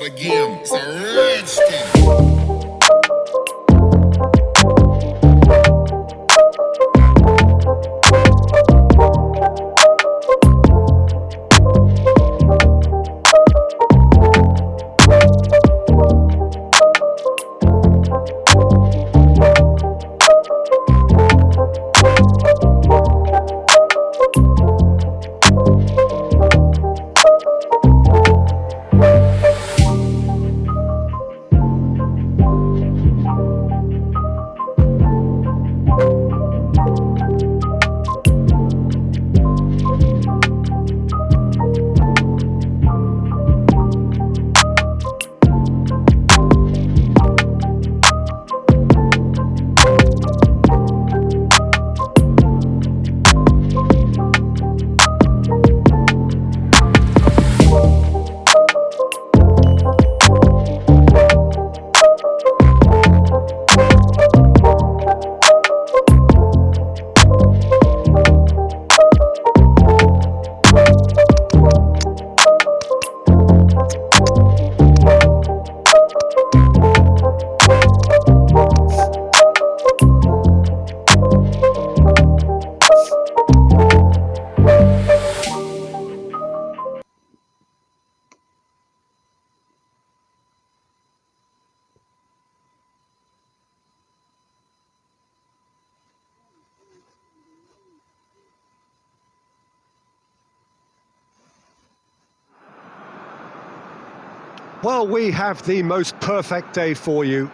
start again. It's a red skin. Well, we have the most perfect day for you.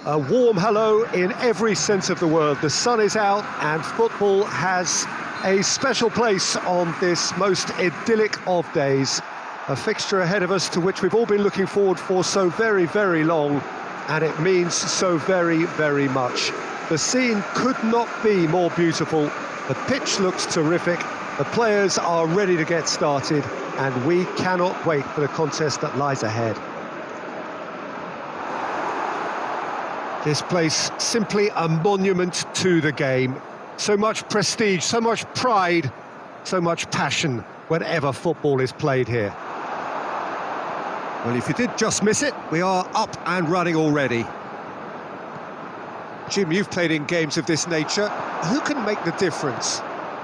A warm hello in every sense of the word. The sun is out and football has a special place on this most idyllic of days. A fixture ahead of us to which we've all been looking forward for so very, very long, and it means so very, very much. The scene could not be more beautiful. The pitch looks terrific. The players are ready to get started, and we cannot wait for the contest that lies ahead. This place, simply a monument to the game. So much prestige, so much pride, so much passion whenever football is played here. Well, if you did just miss it, we are up and running already. Jim, you've played in games of this nature. Who can make the difference?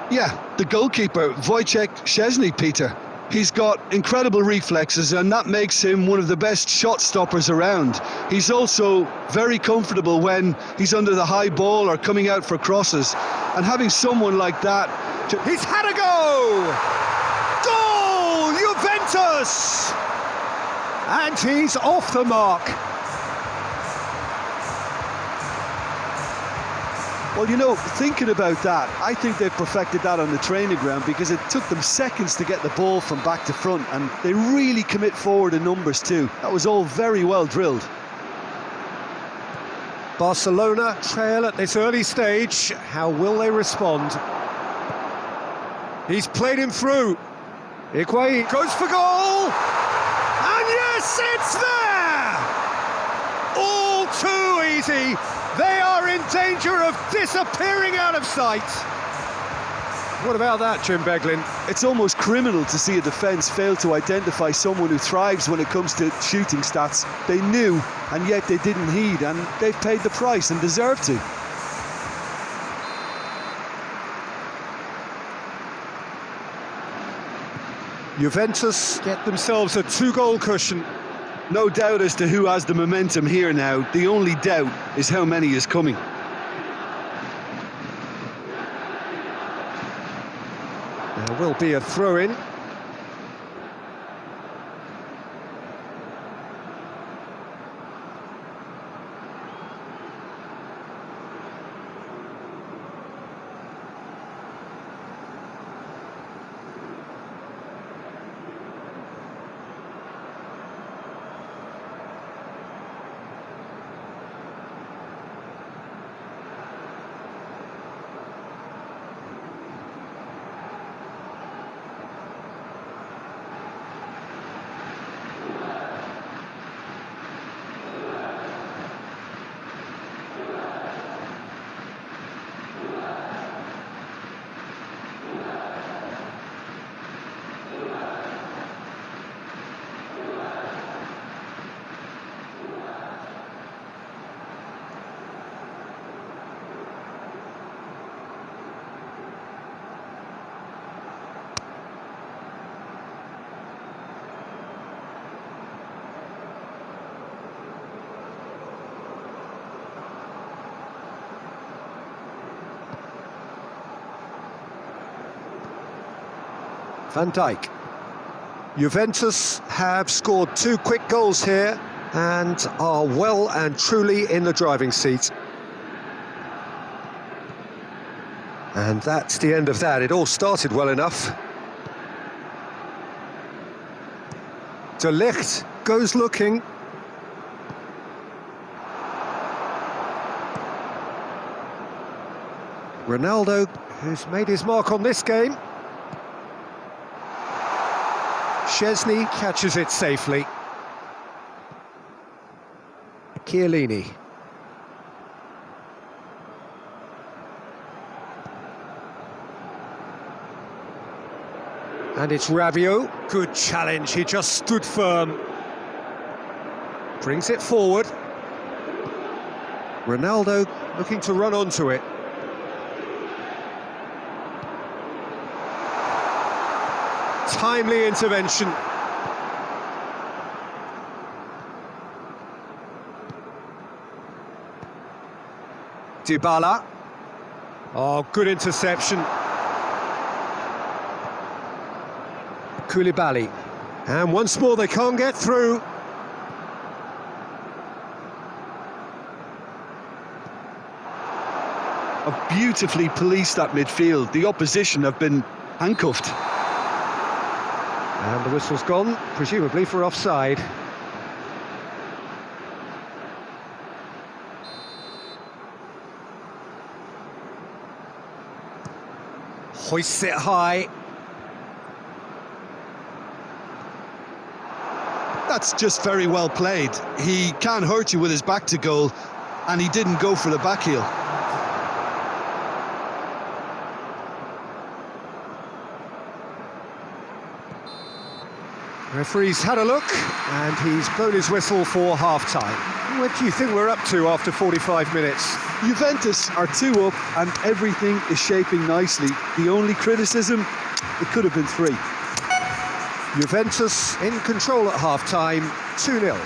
Yeah, the goalkeeper, Wojciech Szczesny, Peter. He's got incredible reflexes, and that makes him one of the best shot stoppers around. He's also very comfortable when he's under the high ball or coming out for crosses. And having someone like that... He's had a go! Goal! Juventus! And he's off the mark. Well, you know, thinking about that, I think they've perfected that on the training ground, because it took them seconds to get the ball from back to front, and they really commit forward in numbers too. That was all very well drilled. Barcelona trail at this early stage. How will they respond? He's played him through. Higuain goes for goal! And yes, it's there! All too easy. They are in danger of disappearing out of sight. What about that, Jim Beglin? It's almost criminal to see a defence fail to identify someone who thrives when it comes to shooting stats. They knew, and yet they didn't heed, and they've paid the price and deserve to. Juventus get themselves a 2-goal cushion. No doubt as to who has the momentum here now. The only doubt is how many is coming. There will be a throw-in. Van Dijk. Juventus have scored 2 quick goals here and are well and truly in the driving seat. And that's the end of that. It all started well enough. De Ligt goes looking. Ronaldo, who's made his mark on this game. Szczesny catches it safely. Chiellini. And it's Rabiot. Good challenge, he just stood firm. Brings it forward. Ronaldo looking to run onto it. Timely intervention. Dybala. Oh, good interception. Koulibaly. And once more they can't get through. Beautifully policed that midfield. The opposition have been handcuffed. And the whistle's gone, presumably for offside. Hoists it high. That's just very well played. He can't hurt you with his back to goal, and he didn't go for the back heel. Referee's had a look, and he's blown his whistle for half-time. What do you think we're up to after 45 minutes? Juventus are 2 up, and everything is shaping nicely. The only criticism, it could have been 3. Juventus in control at half-time, 2-0.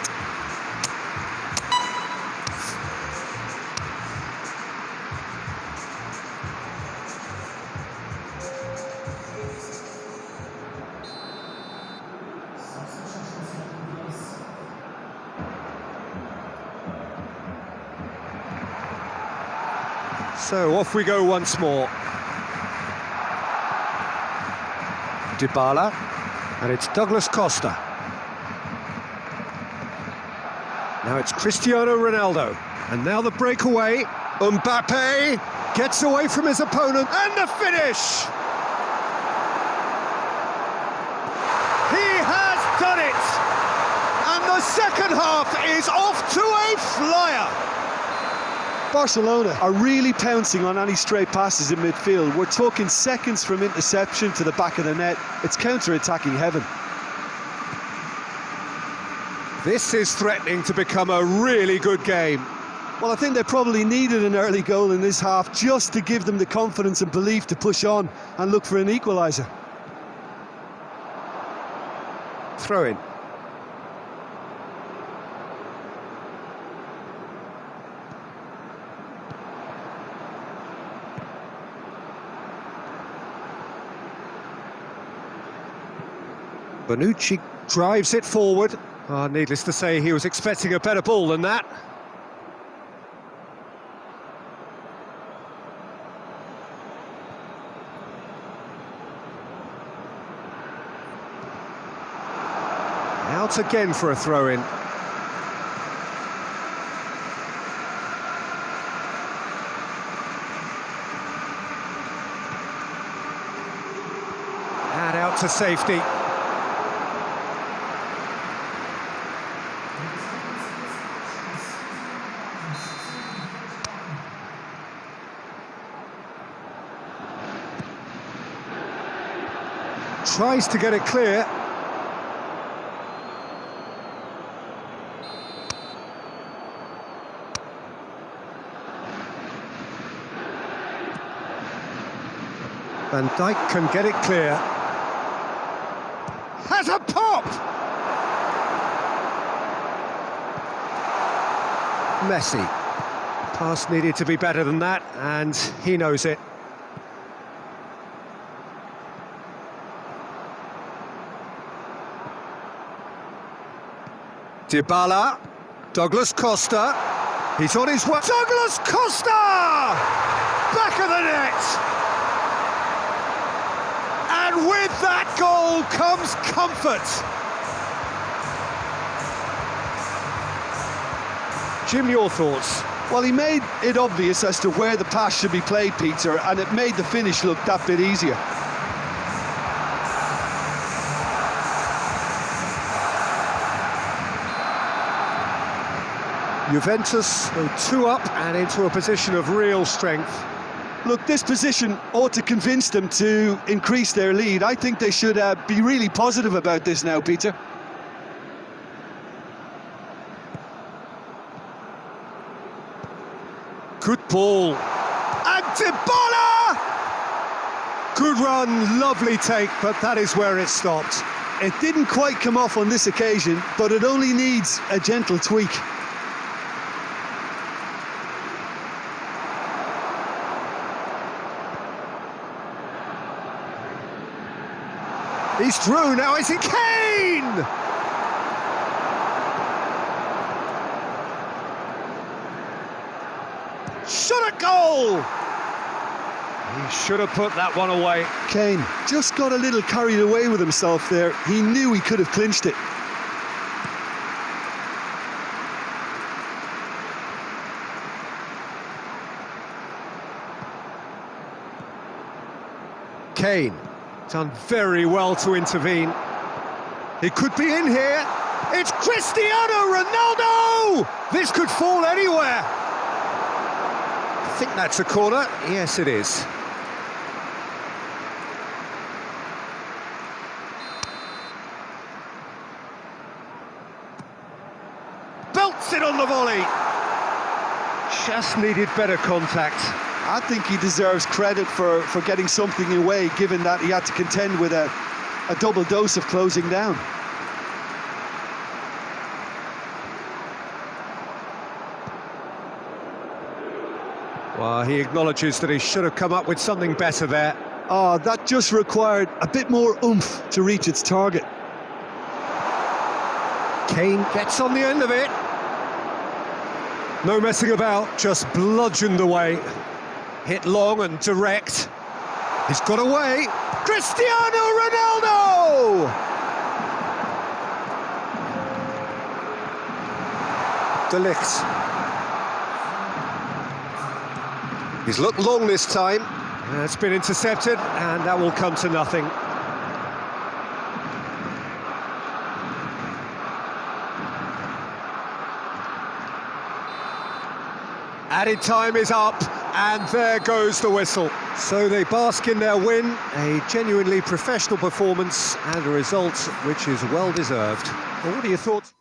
So off we go once more. Dybala, and it's Douglas Costa. Now it's Cristiano Ronaldo, and now the breakaway. Mbappe gets away from his opponent, and the finish! He has done it! And the second half is off to a flyer! Barcelona are really pouncing on any stray passes in midfield. We're talking seconds from interception to the back of the net. It's counter-attacking heaven. This is threatening to become a really good game. Well, I think they probably needed an early goal in this half just to give them the confidence and belief to push on and look for an equaliser. Throw in. Bonucci drives it forward. Oh, needless to say, he was expecting a better ball than that. Out again for a throw-in. And out to safety. Tries to get it clear. Van Dijk can get it clear. Has a pop! Messi. Pass needed to be better than that, and he knows it. Dybala, Douglas Costa, he's on his way. Douglas Costa! Back of the net! And with that goal comes comfort. Jim, your thoughts? Well, he made it obvious as to where the pass should be played, Peter, and it made the finish look that bit easier. Juventus go 2 up and into a position of real strength. Look, this position ought to convince them to increase their lead. I think they should be really positive about this now, Peter. Good ball. And Dybala! Good run, lovely take, but that is where it stopped. It didn't quite come off on this occasion, but it only needs a gentle tweak. He's through, now is it Kane? Shot at goal! He should have put that one away. Kane just got a little carried away with himself there. He knew he could have clinched it. Kane, done very well to intervene. He could be in here. It's Cristiano Ronaldo! This could fall anywhere. I think that's a corner. Yes, it is. Belts it on the volley. Just needed better contact. I think he deserves credit for getting something away, given that he had to contend with a double dose of closing down. Well, he acknowledges that he should have come up with something better there. Oh, that just required a bit more oomph to reach its target. Kane gets on the end of it. No messing about, just bludgeoned away. Hit long and direct. He's got away. Cristiano Ronaldo! De Ligt. He's looked long this time. It's been intercepted, and that will come to nothing. Added time is up, and there goes the whistle. So they bask in their win, a genuinely professional performance, and a result which is well deserved. Well, what are your thoughts?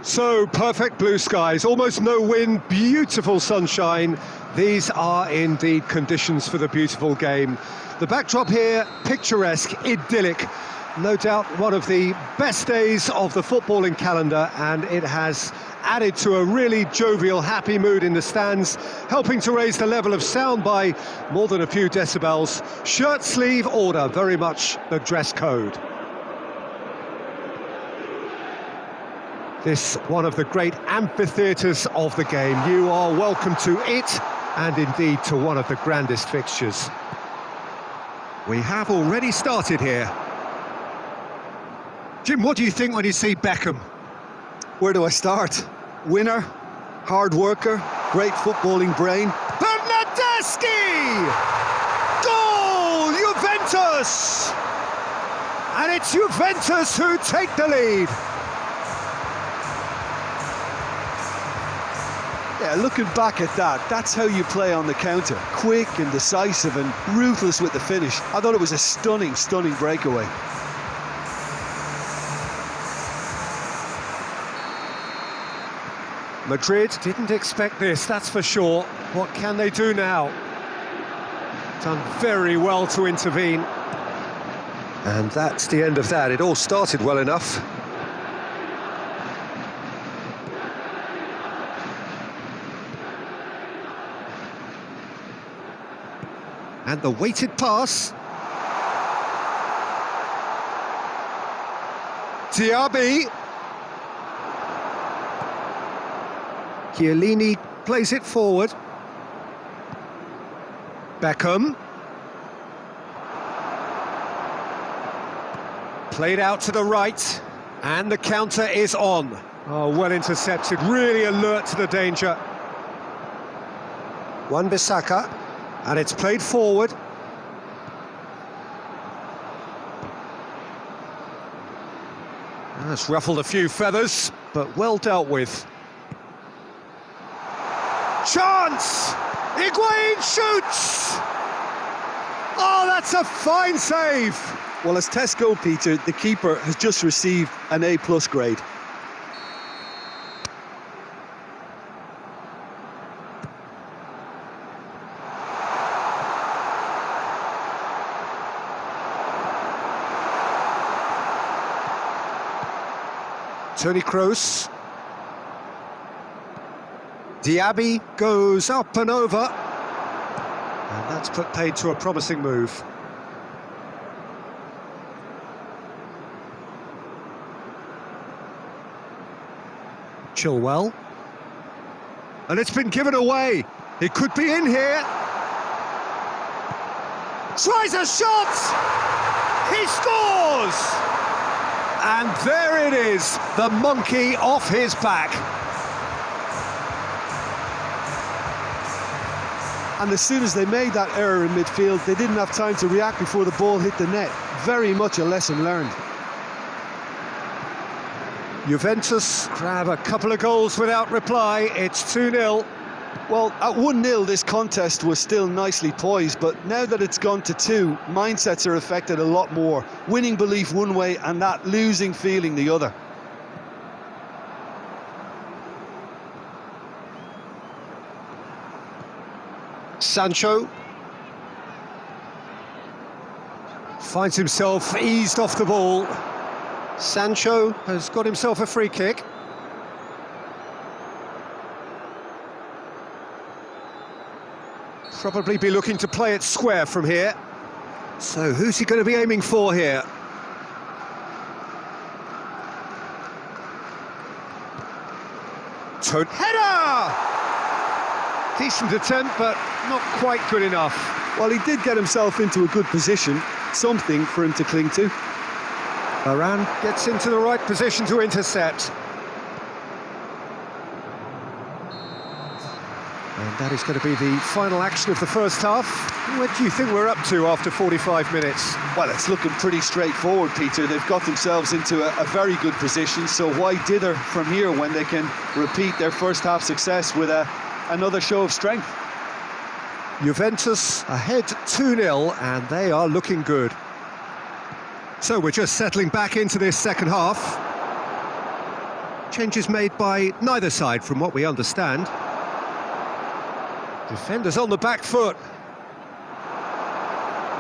So, perfect blue skies, almost no wind, beautiful sunshine. These are indeed conditions for the beautiful game. The backdrop here, picturesque, idyllic. No doubt one of the best days of the footballing calendar, and it has added to a really jovial, happy mood in the stands, helping to raise the level of sound by more than a few decibels. Shirt sleeve order, very much the dress code. This one of the great amphitheatres of the game. You are welcome to it, and indeed to one of the grandest fixtures. We have already started here. Jim, what do you think when you see Beckham? Where do I start? Winner, hard worker, great footballing brain. Bernardeschi! Goal! Juventus! And it's Juventus who take the lead. Yeah, looking back at that, that's how you play on the counter. Quick and decisive and ruthless with the finish. I thought it was a stunning, stunning breakaway. Madrid didn't expect this, that's for sure. What can they do now? Done very well to intervene. And that's the end of that. It all started well enough. And the weighted pass. Diaby. Chiellini plays it forward. Beckham. Played out to the right. And the counter is on. Oh, well intercepted, really alert to the danger. Wan-Bissaka. And it's played forward. That's ruffled a few feathers, but well dealt with. Chance! Higuain shoots! Oh, that's a fine save! Well, as Tesco, Peter, the keeper has just received an A+ grade. Toni Kroos. Diaby goes up and over. And that's put paid to a promising move. Chilwell. And it's been given away. It could be in here. Tries a shot! He scores! And there it is, the monkey off his back. And as soon as they made that error in midfield, they didn't have time to react before the ball hit the net. Very much a lesson learned. Juventus grab a couple of goals without reply. It's 2-0. Well, at 1-0, this contest was still nicely poised, but now that it's gone to 2, mindsets are affected a lot more. Winning belief one way and that losing feeling the other. Sancho finds himself eased off the ball. Sancho has got himself a free kick. Probably be looking to play it square from here. So who's he going to be aiming for here? Header! Decent attempt, but not quite good enough. Well, he did get himself into a good position, something for him to cling to. Varane gets into the right position to intercept. And that is going to be the final action of the first half. What do you think we're up to after 45 minutes? Well, it's looking pretty straightforward, Peter. They've got themselves into a very good position, so why dither from here when they can repeat their first half success with another show of strength? Juventus ahead 2-0, and they are looking good. So we're just settling back into this second half. Changes made by neither side, from what we understand. Defenders on the back foot.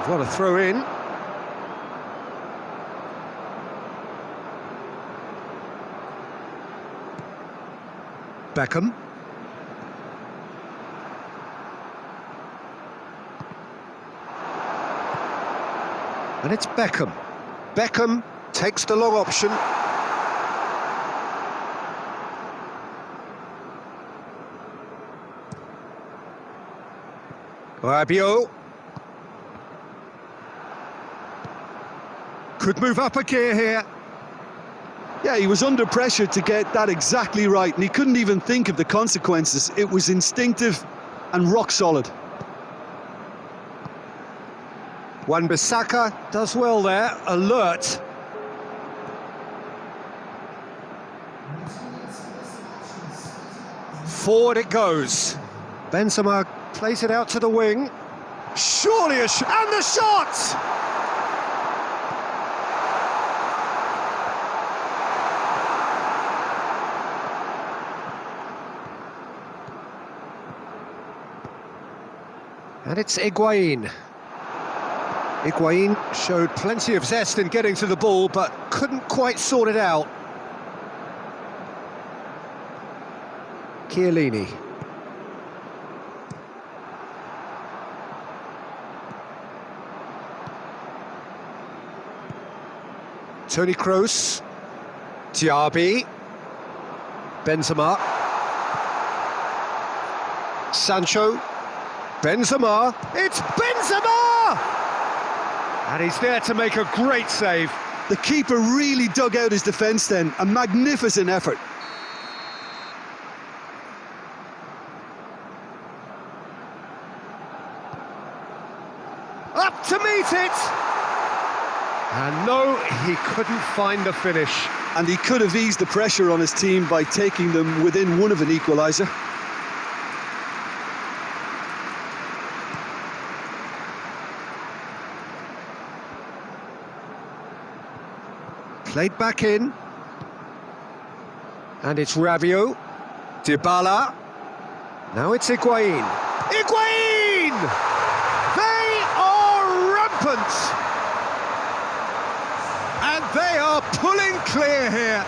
What a throw in. Beckham. And it's Beckham. Beckham takes the long option. Rabiot. Could move up a gear here. Yeah, he was under pressure to get that exactly right, and he couldn't even think of the consequences. It was instinctive and rock solid. Wan-Bissaka does well there, alert. Forward it goes. Benzema plays it out to the wing. Surely and the shot! And it's Higuain. Higuain showed plenty of zest in getting to the ball, but couldn't quite sort it out. Chiellini. Toni Kroos. Diaby. Benzema. Sancho. Benzema, it's Benzema! And he's there to make a great save. The keeper really dug out his defence then, a magnificent effort. Up to meet it! And no, he couldn't find the finish. And he could have eased the pressure on his team by taking them within one of an equaliser. Played back in. And it's Rabiot. Dybala. Now it's Higuain. Higuain! They are rampant! And they are pulling clear here.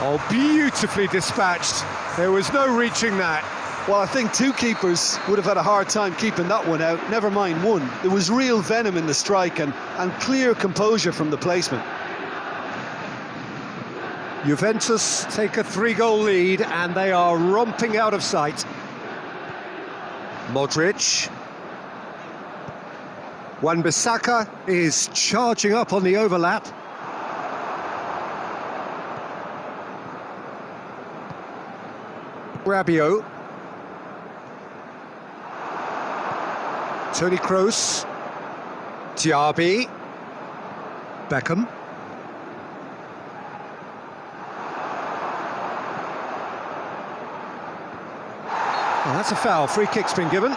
Oh, beautifully dispatched. There was no reaching that. Well, I think two keepers would have had a hard time keeping that one out, never mind one. There was real venom in the strike and clear composure from the placement. Juventus take a 3-goal lead and they are romping out of sight. Modric. Wan-Bissaka is charging up on the overlap. Rabiot. Toni Kroos. Diaby. Beckham. Well, that's a foul. Free kick's been given.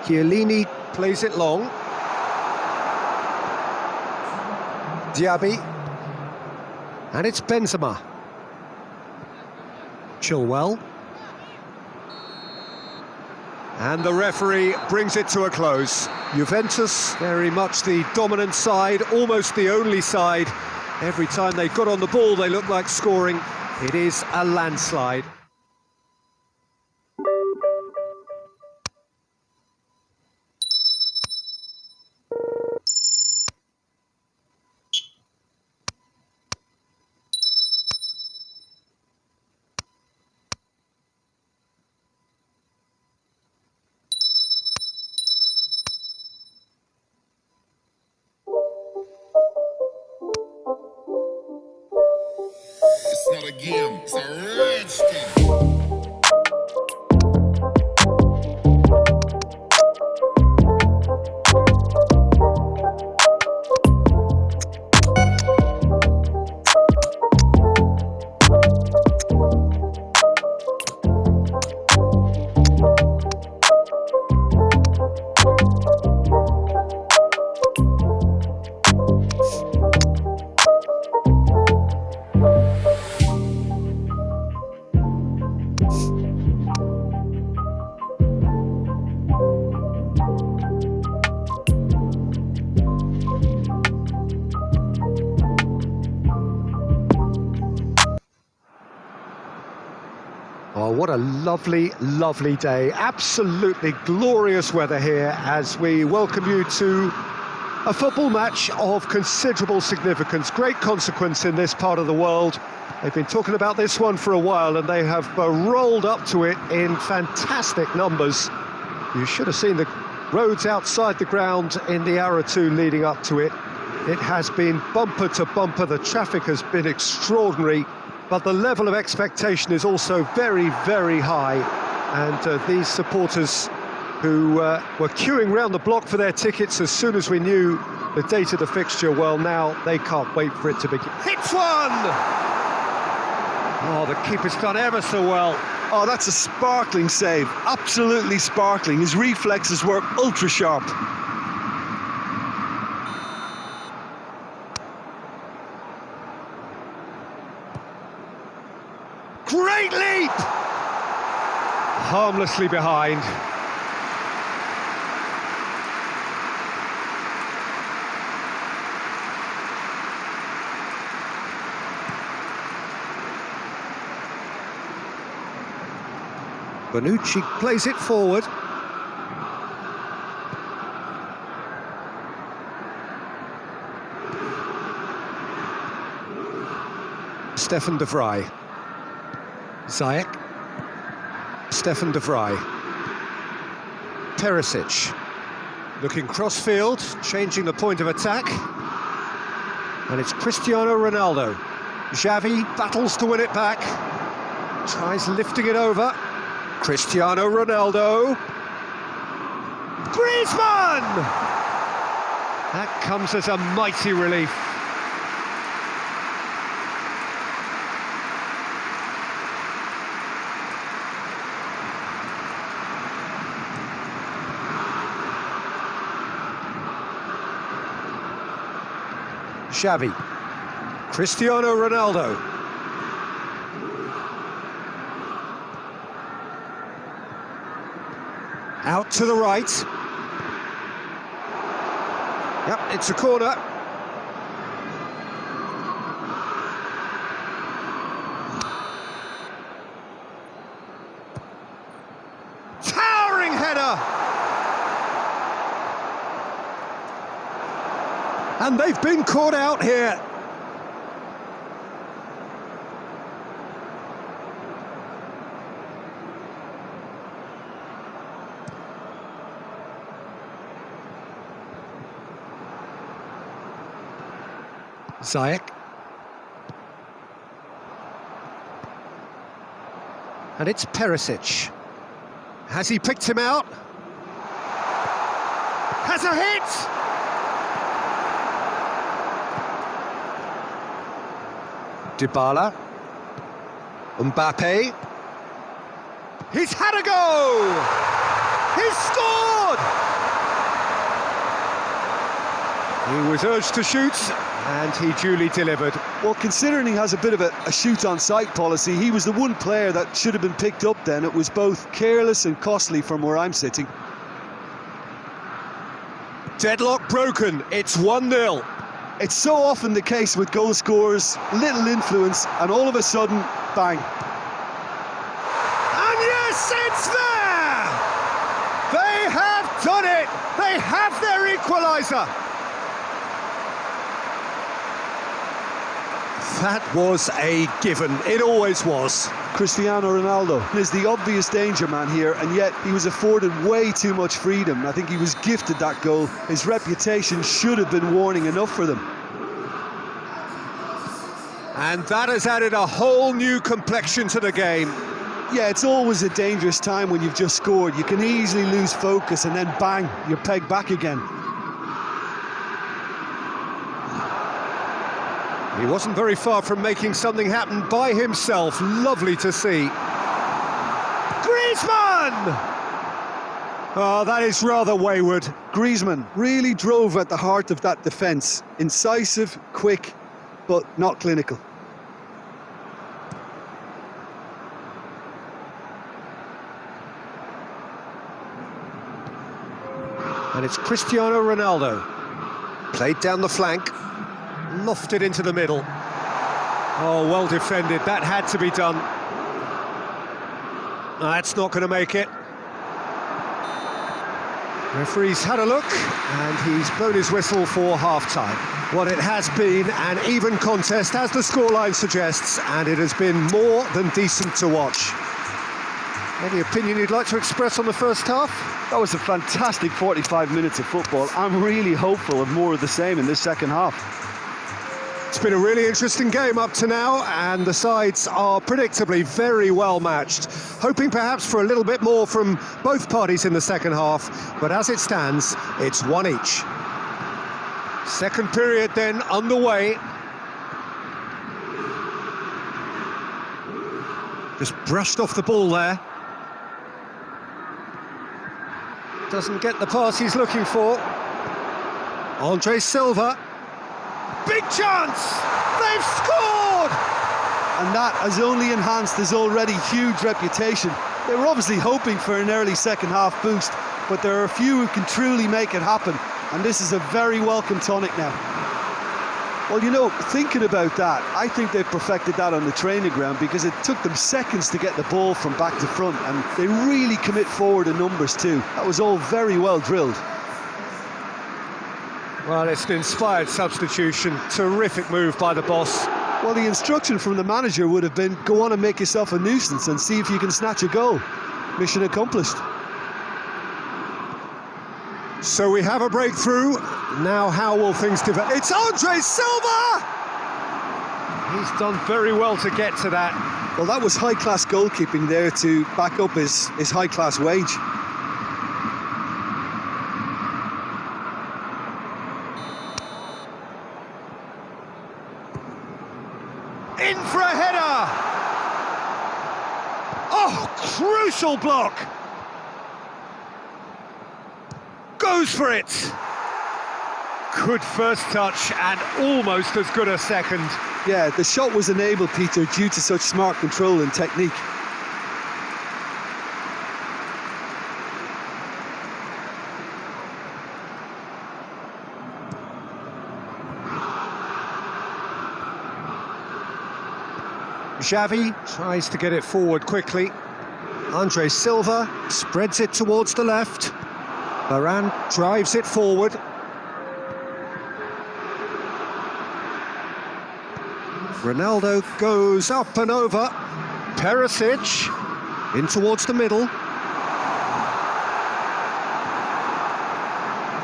Chiellini plays it long. Diaby. And it's Benzema. Chilwell. And the referee brings it to a close. Juventus, very much the dominant side, almost the only side. Every time they got on the ball, they looked like scoring. It is a landslide. It's not a game, it's a rich thing. Oh, what a lovely, lovely day. Absolutely glorious weather here as we welcome you to a football match of considerable significance, great consequence in this part of the world. They've been talking about this one for a while and they have rolled up to it in fantastic numbers. You should have seen the roads outside the ground in the hour or two leading up to it. It has been bumper to bumper, the traffic has been extraordinary, but the level of expectation is also very, very high. And these supporters who were queuing round the block for their tickets as soon as we knew the date of the fixture, well, now they can't wait for it to begin. Hits one! Oh, the keeper's done ever so well. Oh, that's a sparkling save, absolutely sparkling. His reflexes were ultra sharp. Great leap! Harmlessly behind. Bonucci plays it forward. Stefan de Vrij. Ziyech. Stefan de Vrij. Perisic. Looking cross-field, changing the point of attack. And it's Cristiano Ronaldo. Xavi battles to win it back. Tries lifting it over. Cristiano Ronaldo. Griezmann! That comes as a mighty relief. Xavi. Cristiano Ronaldo. Out to the right. Yep, it's a corner. Towering header! And they've been caught out here. Ziyech. And it's Perisic. Has he picked him out? Has a hit! Dybala. Mbappe. He's had a go! He's scored! He was urged to shoot, and he duly delivered. Well, considering he has a bit of a shoot-on-sight policy, he was the one player that should have been picked up then. It was both careless and costly from where I'm sitting. Deadlock broken, it's 1-0. It's so often the case with goal scorers, little influence, and all of a sudden, bang. And yes, it's there! They have done it! They have their equaliser! That was a given, it always was. Cristiano Ronaldo is the obvious danger man here, and yet he was afforded way too much freedom. I think he was gifted that goal. His reputation should have been warning enough for them. And that has added a whole new complexion to the game. Yeah, it's always a dangerous time when you've just scored. You can easily lose focus and then bang, you're pegged back again. He wasn't very far from making something happen by himself. Lovely to see. Griezmann! Oh, that is rather wayward. Griezmann really drove at the heart of that defence. Incisive, quick, but not clinical. And it's Cristiano Ronaldo. Played down the flank. Lofted into the middle. Oh, well defended. That had to be done. That's not going to make it. Referee's had a look, and he's blown his whistle for half-time. Well, it has been an even contest, as the scoreline suggests, and it has been more than decent to watch. Any opinion you'd like to express on the first half? That was a fantastic 45 minutes of football. I'm really hopeful of more of the same in this second half. It's been a really interesting game up to now, and the sides are predictably very well matched. Hoping perhaps for a little bit more from both parties in the second half, but as it stands, it's one each. Second period then underway. Just brushed off the ball there. Doesn't get the pass he's looking for. Andre Silva. Big chance! They've scored! And that has only enhanced his already huge reputation. They were obviously hoping for an early second half boost, but there are a few who can truly make it happen, and this is a very welcome tonic now. Well, you know, thinking about that, I think they perfected that on the training ground, because it took them seconds to get the ball from back to front, and they really commit forward in numbers too. That was all very well drilled. Well, it's an inspired substitution. Terrific move by the boss. Well, the instruction from the manager would have been, go on and make yourself a nuisance and see if you can snatch a goal. Mission accomplished. So we have a breakthrough. Now how will things develop? It's Andre Silva! He's done very well to get to that. Well, that was high-class goalkeeping there to back up his high-class wage. In for a header! Oh, crucial block! Goes for it! Good first touch and almost as good a second. Yeah, the shot was enabled, Peter, due to such smart control and technique. Xavi tries to get it forward quickly. Andre Silva spreads it towards the left. Varane drives it forward. Ronaldo goes up and over. Perisic in towards the middle.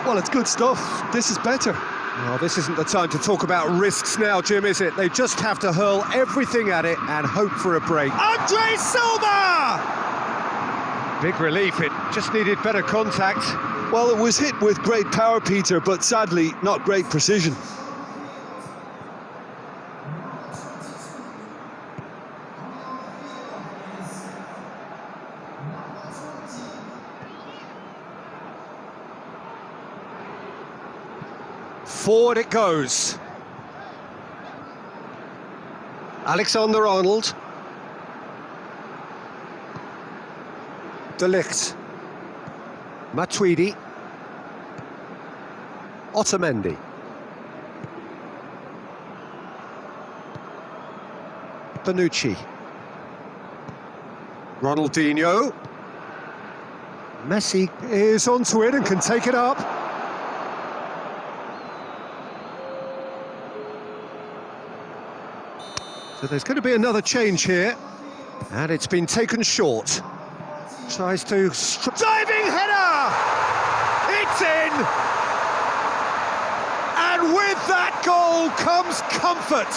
Well, it's good stuff. This is better. Well, this isn't the time to talk about risks now, Jim, is it? They just have to hurl everything at it and hope for a break. Andre Silva! Big relief, it just needed better contact. Well, it was hit with great power, Peter, but sadly, not great precision. Forward it goes. Alexander-Arnold. De Ligt. Matuidi. Otamendi. Bonucci. Ronaldinho. Messi is onto it and can take it up. So there's going to be another change here, and it's been taken short. Tries to... diving header! It's in! And with that goal comes comfort.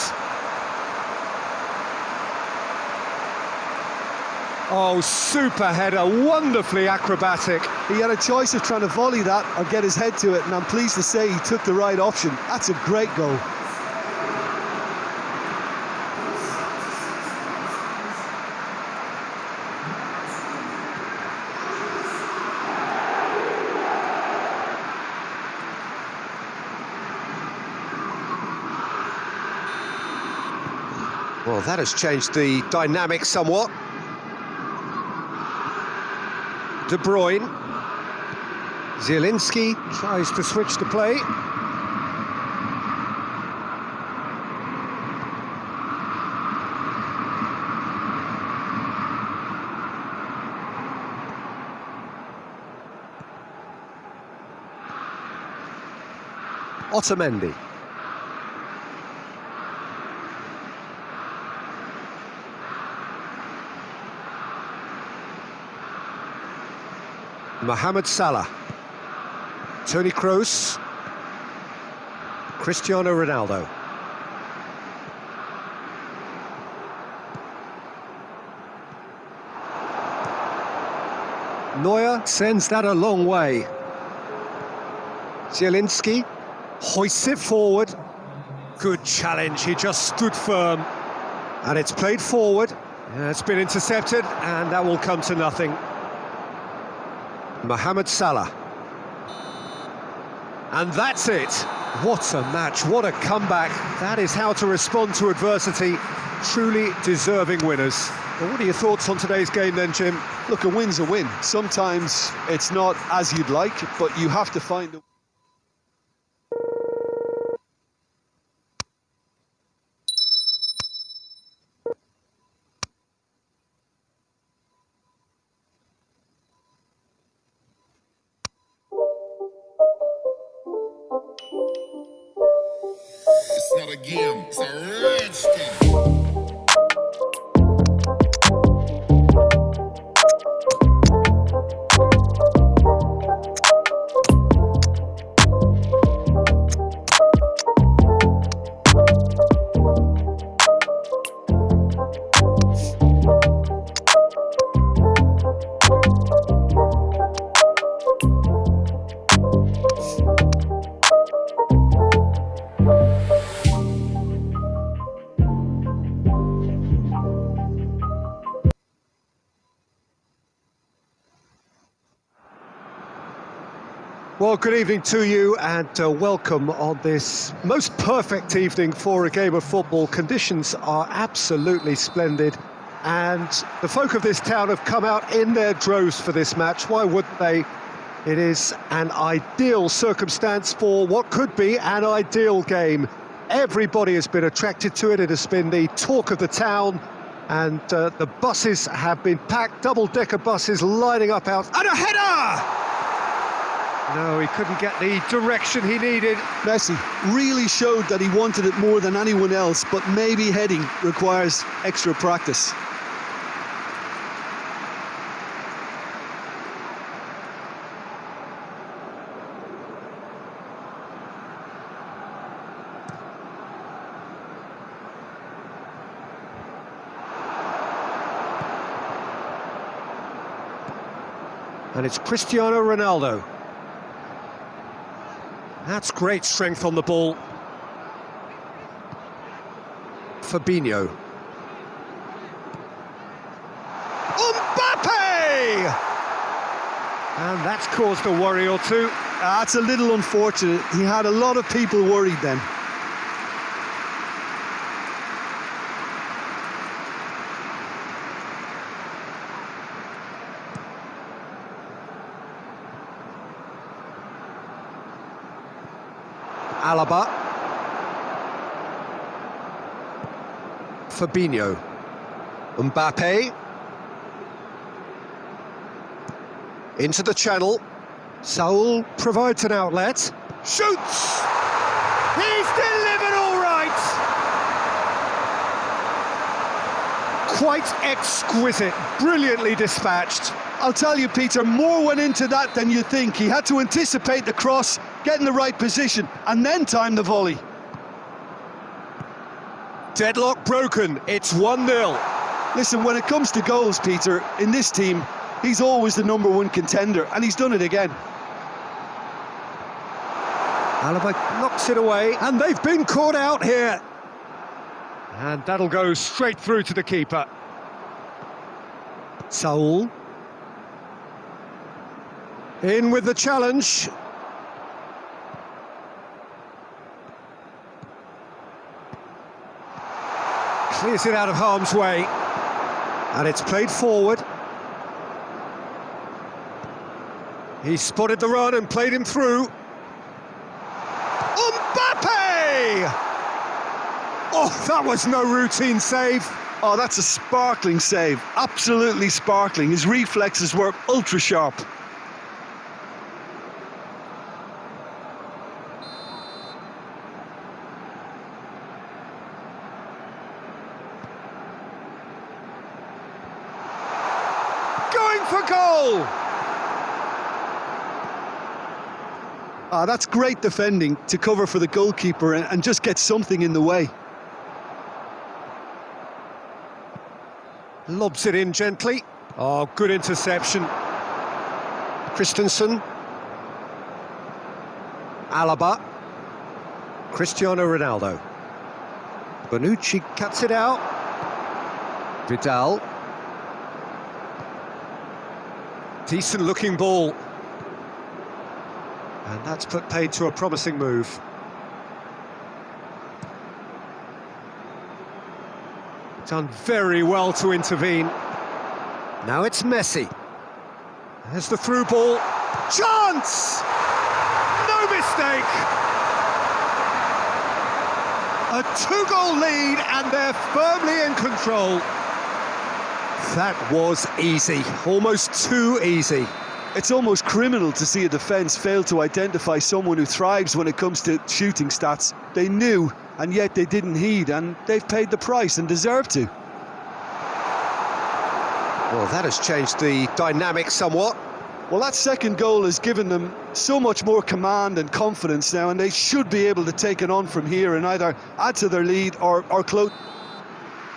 Oh, super header, wonderfully acrobatic. He had a choice of trying to volley that or get his head to it, and I'm pleased to say he took the right option. That's a great goal. Well, that has changed the dynamic somewhat. De Bruyne. Zielinski tries to switch the play. Otamendi. Mohamed Salah. Toni Kroos. Cristiano Ronaldo. Neuer sends that a long way. Zielinski hoists it forward. Good challenge, he just stood firm. And it's played forward. It's been intercepted, and that will come to nothing. Mohamed Salah. And that's it. What a match, what a comeback. That is how to respond to adversity. Truly deserving winners. Well, what are your thoughts on today's game then, Jim? Look, a win's a win. Sometimes it's not as you'd like, but you have to find a... It's not a game, it's a rage thing. Well, good evening to you, and welcome on this most perfect evening for a game of football. Conditions are absolutely splendid, and the folk of this town have come out in their droves for this match. Why wouldn't they? It is an ideal circumstance for what could be an ideal game. Everybody has been attracted to it. It has been the talk of the town, and the buses have been packed, double-decker buses lining up out. And a header! No, he couldn't get the direction he needed. Messi really showed that he wanted it more than anyone else, but maybe heading requires extra practice. And it's Cristiano Ronaldo. That's great strength on the ball. Fabinho. Mbappe! And that's caused a worry or two. That's a little unfortunate. He had a lot of people worried then. Alaba. Fabinho. Mbappe. Into the channel. Saul provides an outlet. Shoots! He's delivered all right! Quite exquisite, brilliantly dispatched. I'll tell you, Peter, more went into that than you think. He had to anticipate the cross, get in the right position, and then time the volley. Deadlock broken, it's 1-0. Listen, when it comes to goals, Peter, in this team, he's always the #1 contender, and he's done it again. Alaba knocks it away, and they've been caught out here. And that'll go straight through to the keeper. Saul. In with the challenge. Clears it out of harm's way. And it's played forward. He spotted the run and played him through. Mbappe! Oh, that was no routine save. Oh, that's a sparkling save. Absolutely sparkling. His reflexes were ultra sharp. for goal! That's great defending to cover for the goalkeeper and just get something in the way. Lobs it in gently. Oh, good interception. Christensen. Alaba. Cristiano Ronaldo. Bonucci cuts it out. Vidal. Decent looking ball. And that's put paid to a promising move. Done very well to intervene. Now it's Messi. There's the through ball. Chance! No mistake! A two-goal lead and they're firmly in control. That was easy, almost too easy. It's almost criminal to see a defence fail to identify someone who thrives when it comes to shooting stats. They knew, and yet they didn't heed, and they've paid the price and deserve to. Well, that has changed the dynamic somewhat. Well, that second goal has given them so much more command and confidence now, and they should be able to take it on from here and either add to their lead or close.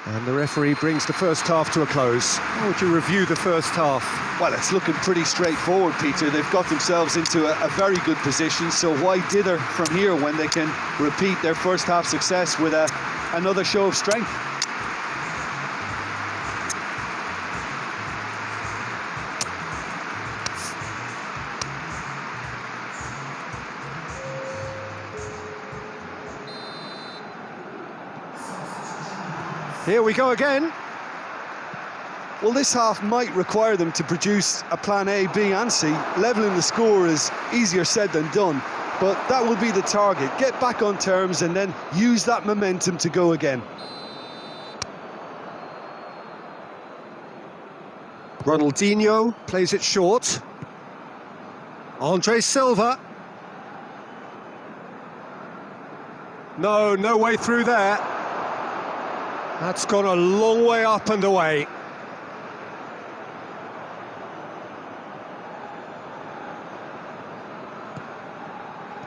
And the referee brings the first half to a close. How would you review the first half? Well, it's looking pretty straightforward, Peter. They've got themselves into a very good position, so why dither from here when they can repeat their first half success with another show of strength? Here we go again. Well, this half might require them to produce a plan A, B and C. Levelling the score is easier said than done, but that will be the target. Get back on terms and then use that momentum to go again. Ronaldinho plays it short. Andre Silva. No way through there. That's gone a long way up and away.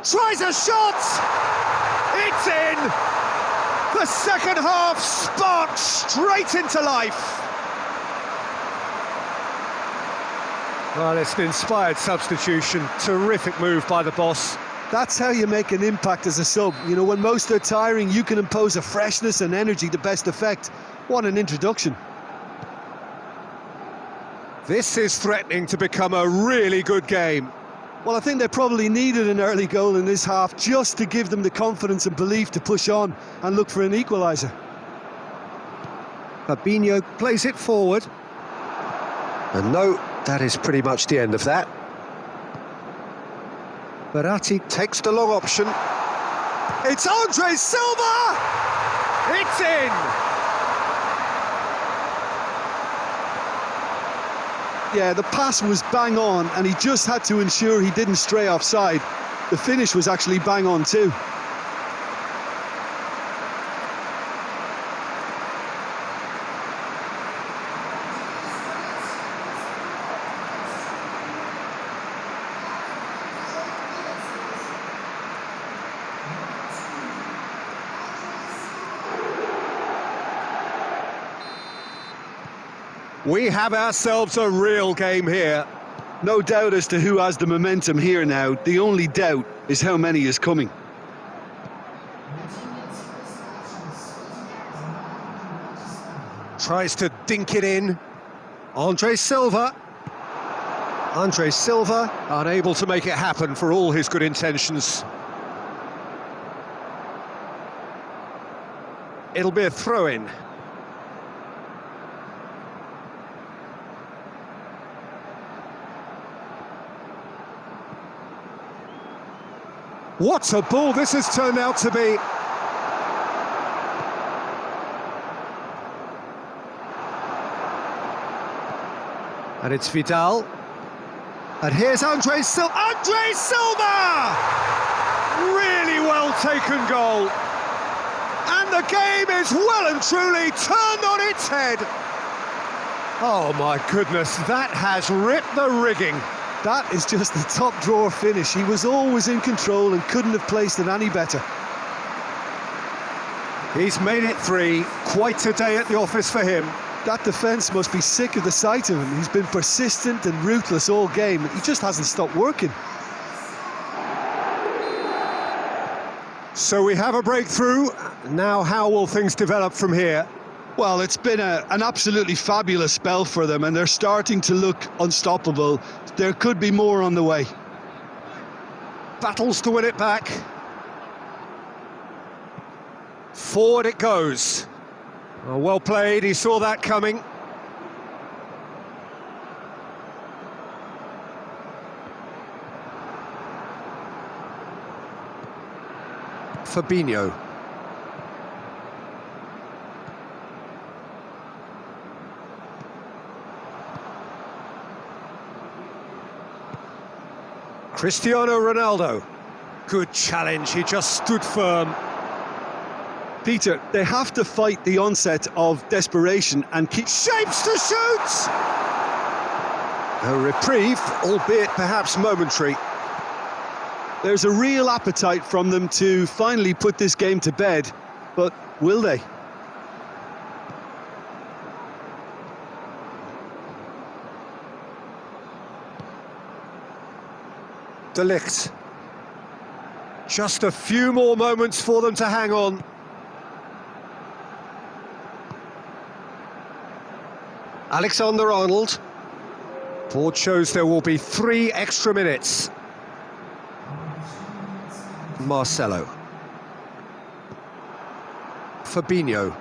Tries a shot! It's in! The second half sparked straight into life. Well, it's an inspired substitution. Terrific move by the boss. That's how you make an impact as a sub. You know, when most are tiring, you can impose a freshness and energy to best effect. What an introduction. This is threatening to become a really good game. Well, I think they probably needed an early goal in this half just to give them the confidence and belief to push on and look for an equaliser. Fabinho plays it forward. And no, that is pretty much the end of that. Rarity takes the long option. It's Andre Silva! It's in! Yeah, the pass was bang on and he just had to ensure he didn't stray offside. The finish was actually bang on too. We have ourselves a real game here. No doubt as to who has the momentum here now. The only doubt is how many is coming. Tries to dink it in. Andre Silva. Andre Silva unable to make it happen for all his good intentions. It'll be a throw-in. What a ball this has turned out to be. And it's Vidal. And here's Andre Silva. Andre Silva! Really well taken goal. And the game is well and truly turned on its head. Oh my goodness, that has ripped the rigging. That is just the top drawer finish. He was always in control and couldn't have placed it any better. He's made it 3. Quite a day at the office for him. That defence must be sick of the sight of him. He's been persistent and ruthless all game. He just hasn't stopped working. So we have a breakthrough. Now how will things develop from here? Well, it's been an absolutely fabulous spell for them, and they're starting to look unstoppable. There could be more on the way. Battles to win it back. Forward it goes. Oh, well played, he saw that coming. Fabinho. Cristiano Ronaldo. Good challenge, he just stood firm. Peter, they have to fight the onset of desperation and keep... Shapes to shoot! A reprieve, albeit perhaps momentary. There's a real appetite from them to finally put this game to bed, but will they? De Ligt. Just a few more moments for them to hang on. Alexander-Arnold. Board shows there will be 3 extra minutes. Marcelo. Fabinho.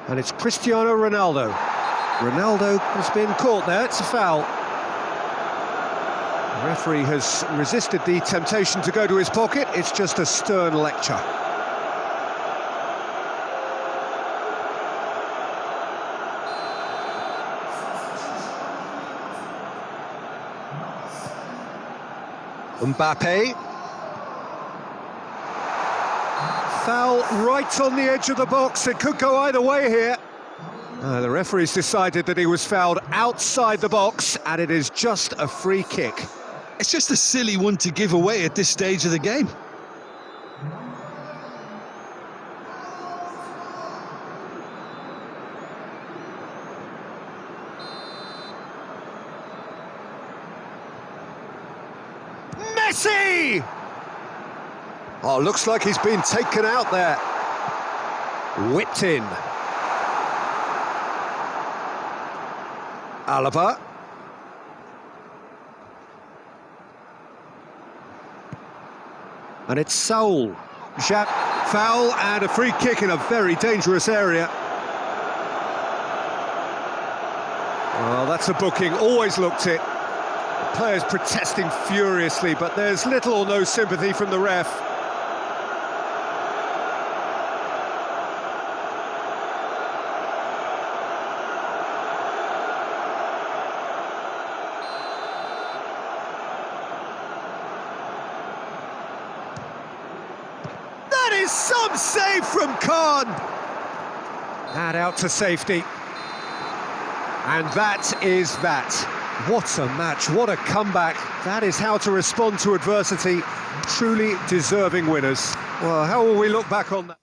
And it's Cristiano Ronaldo. Ronaldo has been caught there, it's a foul. The referee has resisted the temptation to go to his pocket, it's just a stern lecture. Mbappe. Foul right on the edge of the box, it could go either way here. The referee's decided that he was fouled outside the box, and it is just a free kick. It's just a silly one to give away at this stage of the game. Messi! Oh, looks like he's been taken out there. Whipped in. Alaba. And it's Saul. Jap, foul and a free kick in a very dangerous area. Well, that's a booking, always looked it. The players protesting furiously, but there's little or no sympathy from the ref. That is some save from Khan. And out to safety. And that is that. What a match, what a comeback. That is how to respond to adversity. Truly deserving winners. Well, how will we look back on that?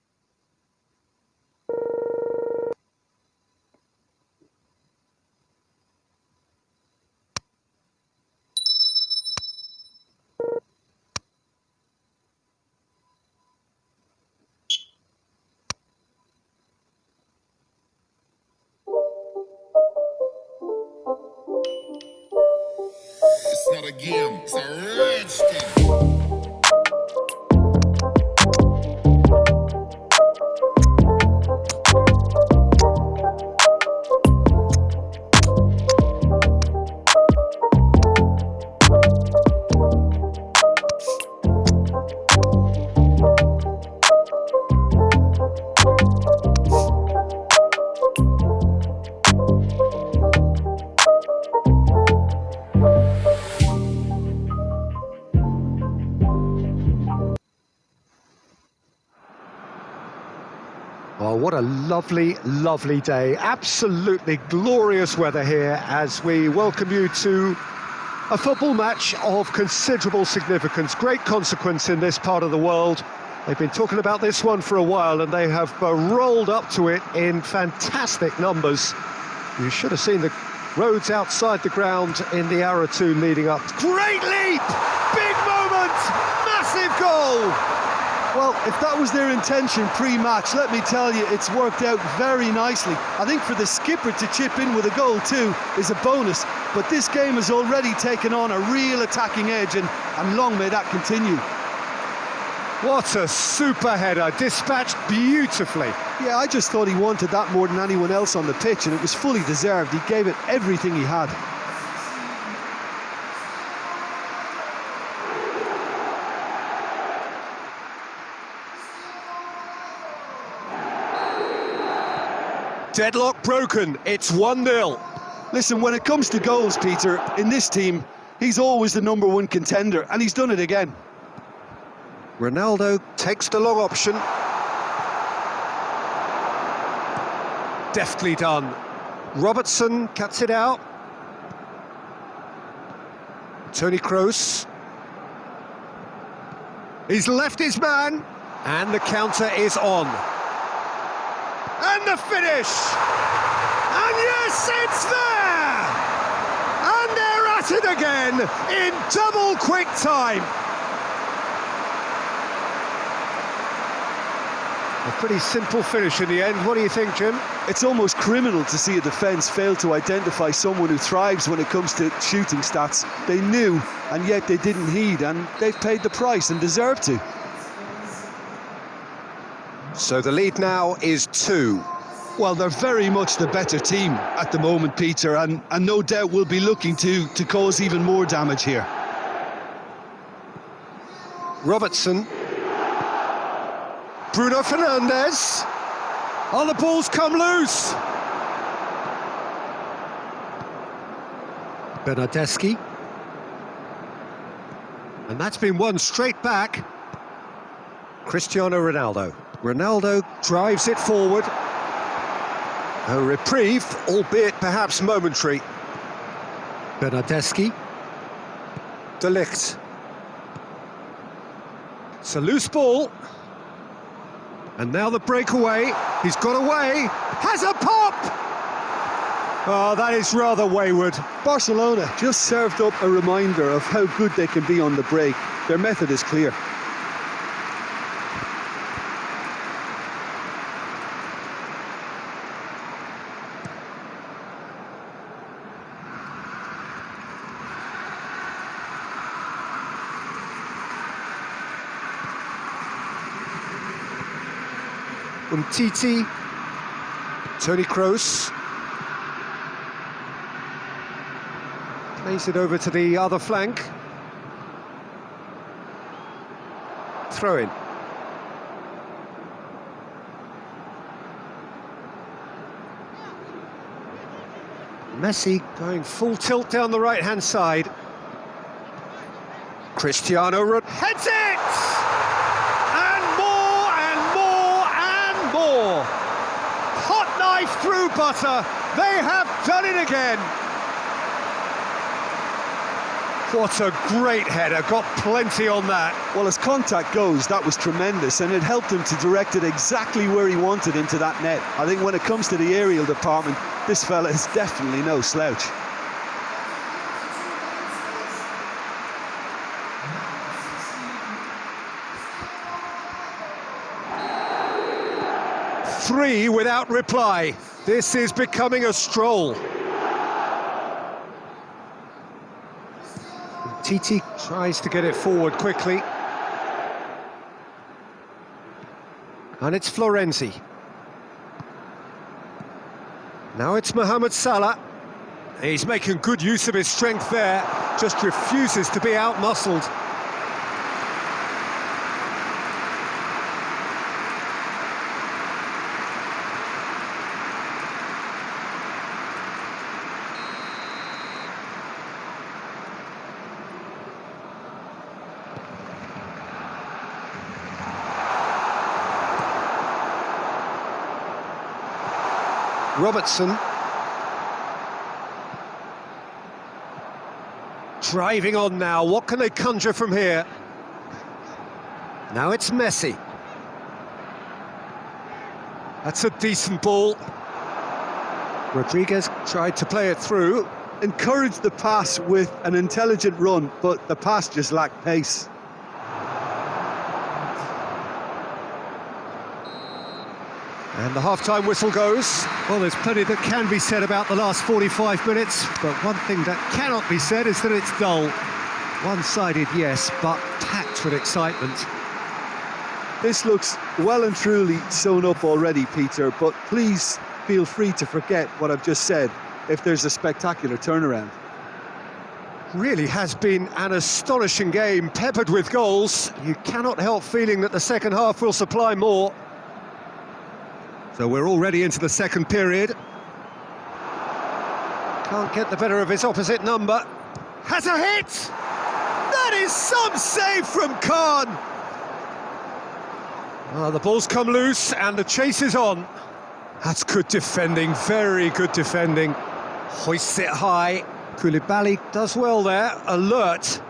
It's not a game, it's a rich thing. Oh, what a lovely, lovely day. Absolutely glorious weather here as we welcome you to a football match of considerable significance, great consequence in this part of the world. They've been talking about this one for a while and they have rolled up to it in fantastic numbers. You should have seen the roads outside the ground in the hour or two leading up. Great leap! Big moment! Massive goal! Well, if that was their intention pre-match, let me tell you, it's worked out very nicely. I think for the skipper to chip in with a goal too is a bonus, but this game has already taken on a real attacking edge, and long may that continue. What a super header, dispatched beautifully. Yeah, I just thought he wanted that more than anyone else on the pitch, and it was fully deserved. He gave it everything he had. Deadlock broken, it's 1-0. Listen, when it comes to goals, Peter, in this team, he's always the #1 contender, and he's done it again. Ronaldo takes the long option. Deftly done. Robertson cuts it out. Toni Kroos. He's left his man, and the counter is on. And the finish! And yes, it's there! And they're at it again in double quick time. A pretty simple finish in the end. What do you think, Jim? It's almost criminal to see a defence fail to identify someone who thrives when it comes to shooting stats. They knew, and yet they didn't heed, and they've paid the price and deserve to. So the lead now is 2. Well, they're very much the better team at the moment, Peter, and no doubt will be looking to cause even more damage here. Robertson. Bruno Fernandes. Oh, the ball's come loose. Bernardeschi. And that's been won straight back. Cristiano Ronaldo. Ronaldo drives it forward. A reprieve, albeit perhaps momentary. Bernardeschi. De Ligt. It's a loose ball. And now the breakaway. He's got away. Has a pop! Oh, that is rather wayward. Barcelona just served up a reminder of how good they can be on the break. Their method is clear. Titi, Toni Kroos, plays it over to the other flank, throw in. Messi going full tilt down the right hand side. Cristiano heads it! Hot knife through butter. They have done it again. What a great header, got plenty on that. Well, as contact goes, that was tremendous, and it helped him to direct it exactly where he wanted into that net. I think when it comes to the aerial department, this fella is definitely no slouch. Three without reply. This is becoming a stroll. Titi tries to get it forward quickly. And it's Florenzi. Now it's Mohamed Salah. He's making good use of his strength there, just refuses to be out-muscled. Robertson. Driving on now, what can they conjure from here? Now it's Messi. That's a decent ball. Rodriguez tried to play it through. Encouraged the pass with an intelligent run, but the pass just lacked pace. And the half-time whistle goes. Well, there's plenty that can be said about the last 45 minutes, but one thing that cannot be said is that it's dull. One-sided, yes, but packed with excitement. This looks well and truly sewn up already, Peter, but please feel free to forget what I've just said if there's a spectacular turnaround. Really has been an astonishing game, peppered with goals. You cannot help feeling that the second half will supply more. So we're already into the second period. Can't get the better of his opposite number. Has a hit! That is some save from Khan! Well, the ball's come loose and the chase is on. That's good defending, very good defending. Hoists it high. Koulibaly does well there, alert.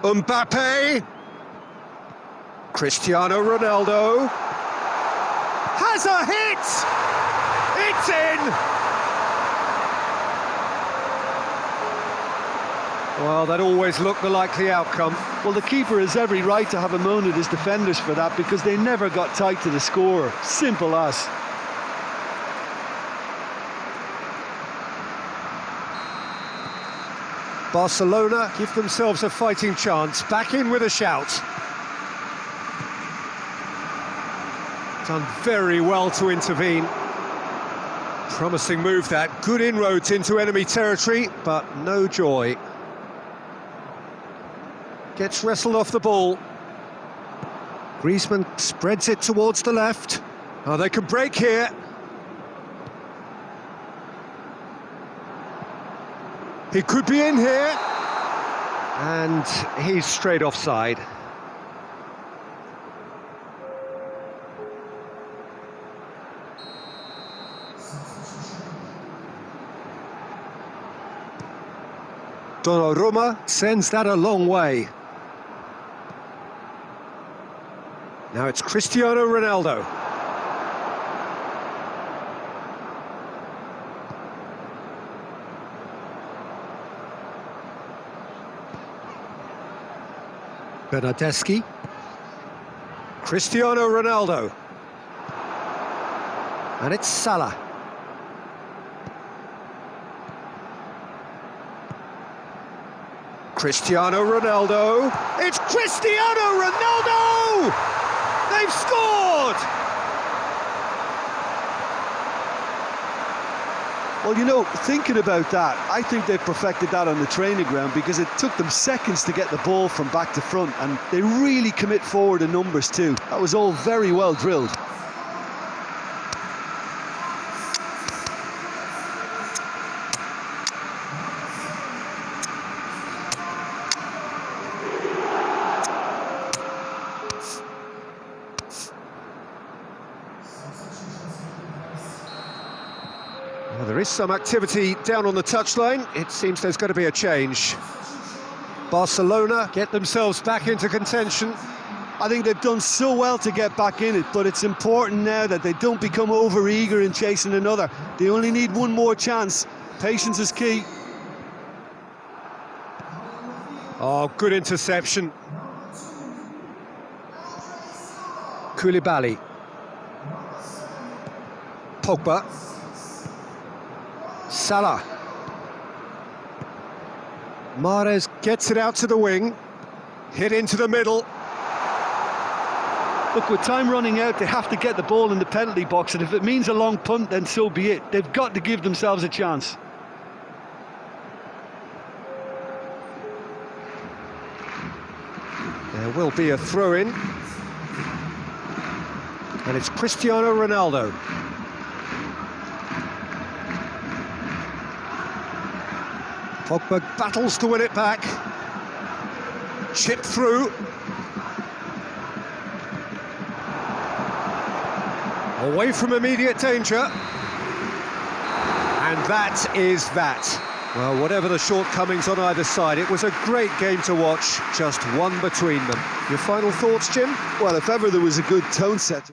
Mbappe. Cristiano Ronaldo. Has a hit! It's in! Well, that always looked the likely outcome. Well, the keeper has every right to have a moan at his defenders for that because they never got tight to the score. Simple as. Barcelona give themselves a fighting chance. Back in with a shout. Done very well to intervene. Promising move that. Good inroads into enemy territory, but no joy. Gets wrestled off the ball. Griezmann spreads it towards the left. Oh, they can break here. He could be in here. And he's straight offside. Donnarumma sends that a long way. Now it's Cristiano Ronaldo. Bernardeschi. Cristiano Ronaldo. And it's Salah. Cristiano Ronaldo. It's Cristiano Ronaldo! They've scored! Well, you know, thinking about that, I think they perfected that on the training ground because it took them seconds to get the ball from back to front, and they really commit forward in numbers too. That was all very well drilled. Well, there is some activity down on the touchline. It seems there's going to be a change. Barcelona get themselves back into contention. I think they've done so well to get back in it, but it's important now that they don't become over-eager in chasing another. They only need one more chance. Patience is key. Oh, good interception. Koulibaly. Pogba. Salah. Mahrez gets it out to the wing. Hit into the middle. Look, with time running out, they have to get the ball in the penalty box, and if it means a long punt, then so be it. They've got to give themselves a chance. There will be a throw-in. And it's Cristiano Ronaldo. Pogba battles to win it back. Chip through. Away from immediate danger. And that is that. Well, whatever the shortcomings on either side, it was a great game to watch, just one between them. Your final thoughts, Jim? Well, if ever there was a good tone set